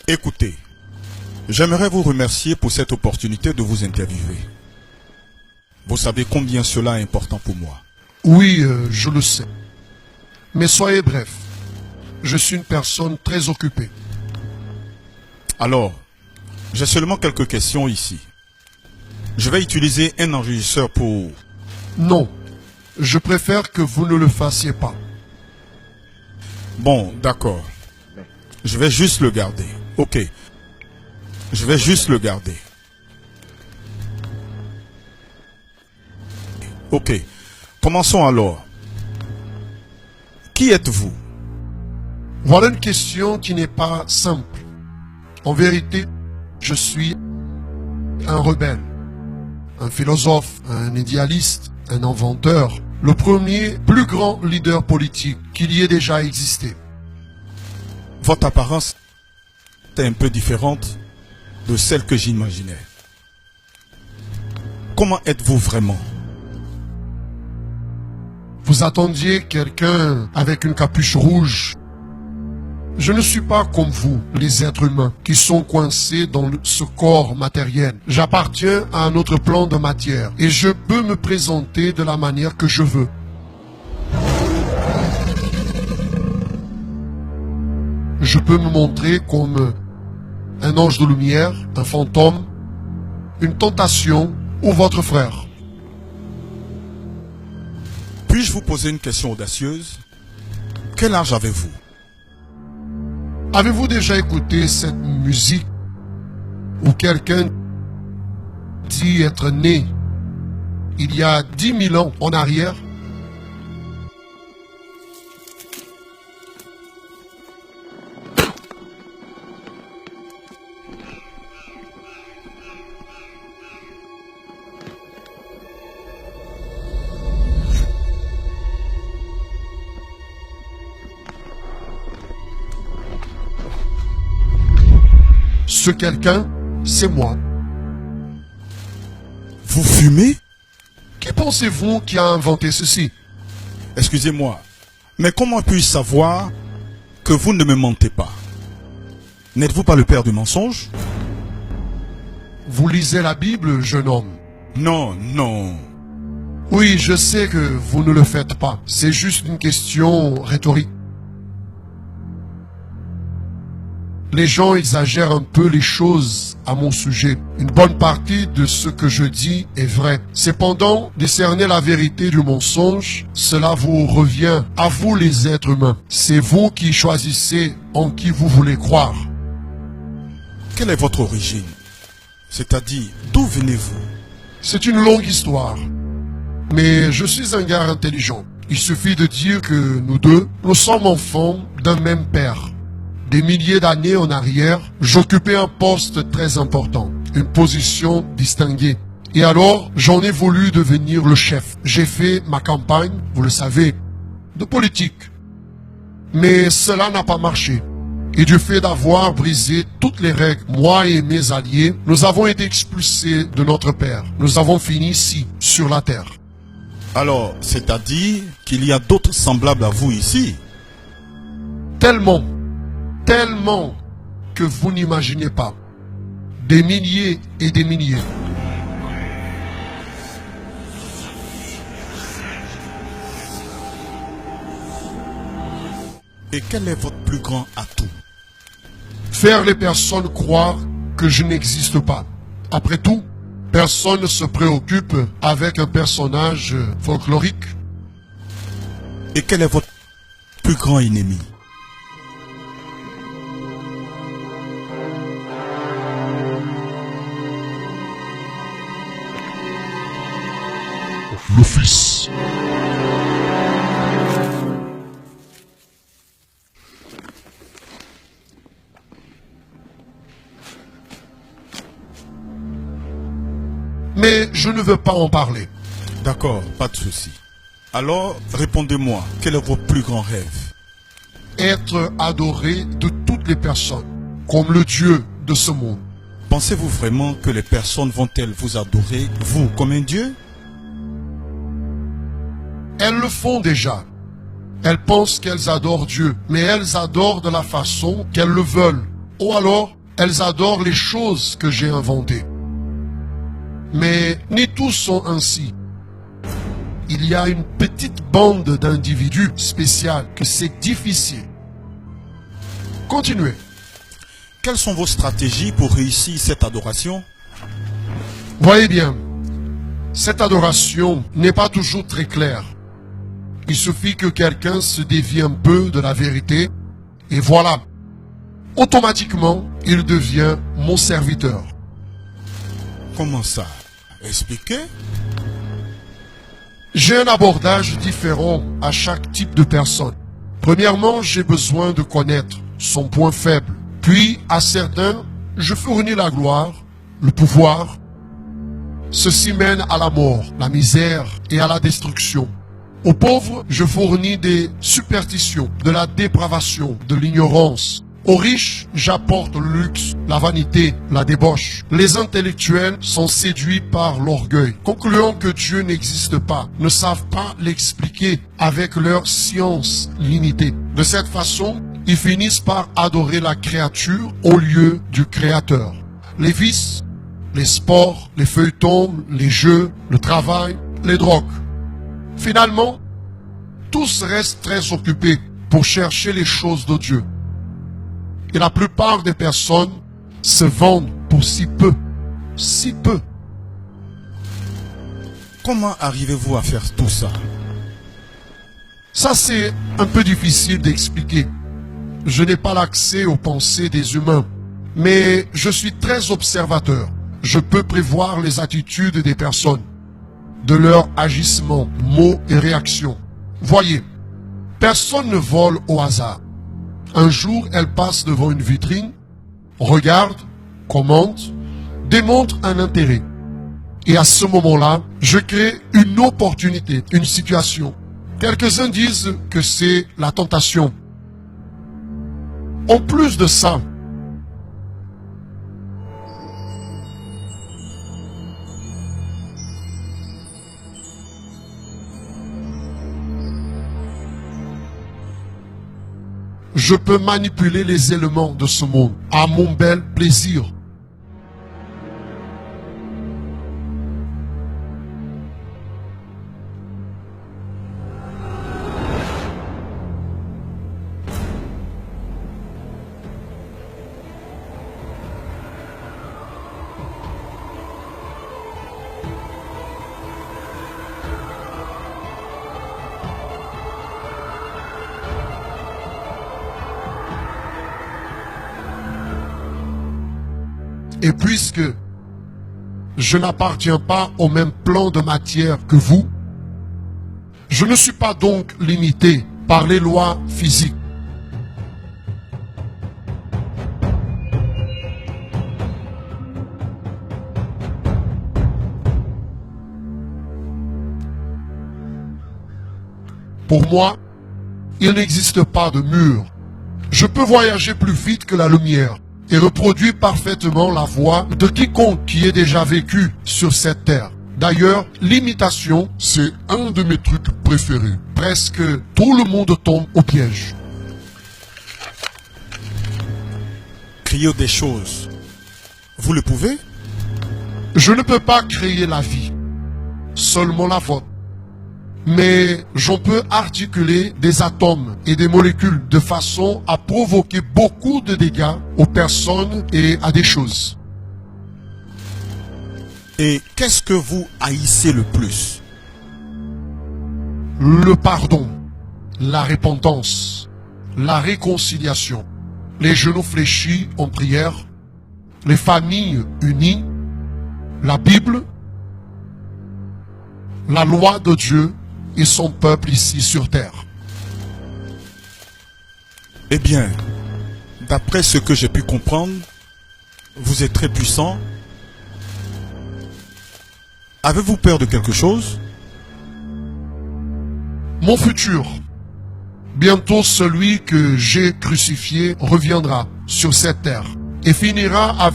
Écoutez, j'aimerais vous remercier pour cette opportunité de vous interviewer. Vous savez combien cela est important pour moi. Oui, je le sais. Mais soyez bref. Je suis une personne très occupée. Alors, j'ai seulement quelques questions ici. Je vais utiliser un enregistreur pour... Non, je préfère que vous ne le fassiez pas. Bon, d'accord. Je vais juste le garder. Ok. Je vais juste le garder. Ok. Commençons alors. Qui êtes-vous? Voilà une question qui n'est pas simple. En vérité, je suis un rebelle, un philosophe, un idéaliste, un inventeur, le premier plus grand leader politique qu'il y ait déjà existé. Votre apparence est un peu différente de celle que j'imaginais. Comment êtes-vous vraiment? Vous attendiez quelqu'un avec une capuche rouge. Je ne suis pas comme vous, les êtres humains, qui sont coincés dans ce corps matériel. J'appartiens à un autre plan de matière et je peux me présenter de la manière que je veux. Je peux me montrer comme un ange de lumière, un fantôme, une tentation ou votre frère. Puis-je vous poser une question audacieuse? Quel âge avez-vous? Avez-vous déjà écouté cette musique où quelqu'un dit être né il y a 10 000 ans en arrière? Ce quelqu'un, c'est moi. Vous fumez? Qui pensez-vous qui a inventé ceci? Excusez-moi, mais comment puis-je savoir que vous ne me mentez pas? N'êtes-vous pas le père du mensonge? Vous lisez la Bible, jeune homme? Non, non. Oui, je sais que vous ne le faites pas. C'est juste une question rhétorique. Les gens exagèrent un peu les choses à mon sujet. Une bonne partie de ce que je dis est vrai. Cependant, discerner la vérité du mensonge, cela vous revient à vous les êtres humains. C'est vous qui choisissez en qui vous voulez croire. Quelle est votre origine? C'est-à-dire, d'où venez-vous? C'est une longue histoire. Mais je suis un gars intelligent. Il suffit de dire que nous deux, nous sommes enfants d'un même père. Des milliers d'années en arrière, j'occupais un poste très important, une position distinguée. Et alors, j'en ai voulu devenir le chef. J'ai fait ma campagne, vous le savez, de politique. Mais cela n'a pas marché. Et du fait d'avoir brisé toutes les règles, moi et mes alliés, nous avons été expulsés de notre père. Nous avons fini ici, sur la terre. Alors, c'est-à-dire qu'il y a d'autres semblables à vous ici? Tellement que vous n'imaginez pas. Des milliers et des milliers. Et quel est votre plus grand atout? Faire les personnes croire que je n'existe pas. Après tout, personne ne se préoccupe avec un personnage folklorique. Et quel est votre plus grand ennemi? Le Fils. Mais je ne veux pas en parler. D'accord, pas de souci. Alors, répondez-moi, quel est votre plus grand rêve? Être adoré de toutes les personnes, comme le Dieu de ce monde. Pensez-vous vraiment que les personnes vont-elles vous adorer, vous, comme un Dieu? Elles le font déjà. Elles pensent qu'elles adorent Dieu, mais elles adorent de la façon qu'elles le veulent, ou alors elles adorent les choses que j'ai inventées. Mais ni tous sont ainsi. Il y a une petite bande d'individus spéciaux que c'est difficile. Continuez. Quelles sont vos stratégies pour réussir cette adoration? Voyez bien, cette adoration n'est pas toujours très claire. Il suffit que quelqu'un se dévie un peu de la vérité et voilà, automatiquement, il devient mon serviteur. Comment ça? Expliquez. J'ai un abordage différent à chaque type de personne. Premièrement, j'ai besoin de connaître son point faible. Puis, à certains, je fournis la gloire, le pouvoir. Ceci mène à la mort, la misère et à la destruction. Aux pauvres, je fournis des superstitions, de la dépravation, de l'ignorance. Aux riches, j'apporte le luxe, la vanité, la débauche. Les intellectuels sont séduits par l'orgueil, concluant que Dieu n'existe pas, ne savent pas l'expliquer avec leur science limitée. De cette façon, ils finissent par adorer la créature au lieu du Créateur. Les vices, les sports, les feuilletons, les jeux, le travail, les drogues. Finalement, tous restent très occupés pour chercher les choses de Dieu. Et la plupart des personnes se vendent pour si peu. Si peu. Comment arrivez-vous à faire tout ça? Ça, c'est un peu difficile d'expliquer. Je n'ai pas l'accès aux pensées des humains. Mais je suis très observateur. Je peux prévoir les attitudes des personnes, de leurs agissements, mots et réactions. Voyez, personne ne vole au hasard. Un jour, elle passe devant une vitrine, regarde, commente, démontre un intérêt. Et à ce moment-là, je crée une opportunité, une situation. Quelques-uns disent que c'est la tentation. En plus de ça, je peux manipuler les éléments de ce monde à mon bel plaisir. Et puisque je n'appartiens pas au même plan de matière que vous, je ne suis pas donc limité par les lois physiques. Pour moi, il n'existe pas de mur. Je peux voyager plus vite que la lumière et reproduire parfaitement la voix de quiconque qui ait déjà vécu sur cette terre. D'ailleurs, l'imitation, c'est un de mes trucs préférés. Presque tout le monde tombe au piège. Créer des choses, vous le pouvez? Je ne peux pas créer la vie, seulement la vôtre. Mais j'en peux articuler des atomes et des molécules de façon à provoquer beaucoup de dégâts aux personnes et à des choses. Et qu'est-ce que vous haïssez le plus? Le pardon, la repentance, la réconciliation, les genoux fléchis en prière, les familles unies, la Bible, la loi de Dieu et son peuple ici sur terre. Eh bien, d'après ce que j'ai pu comprendre, vous êtes très puissant. Avez-vous peur de quelque chose? Mon futur, bientôt celui que j'ai crucifié, reviendra sur cette terre et finira avec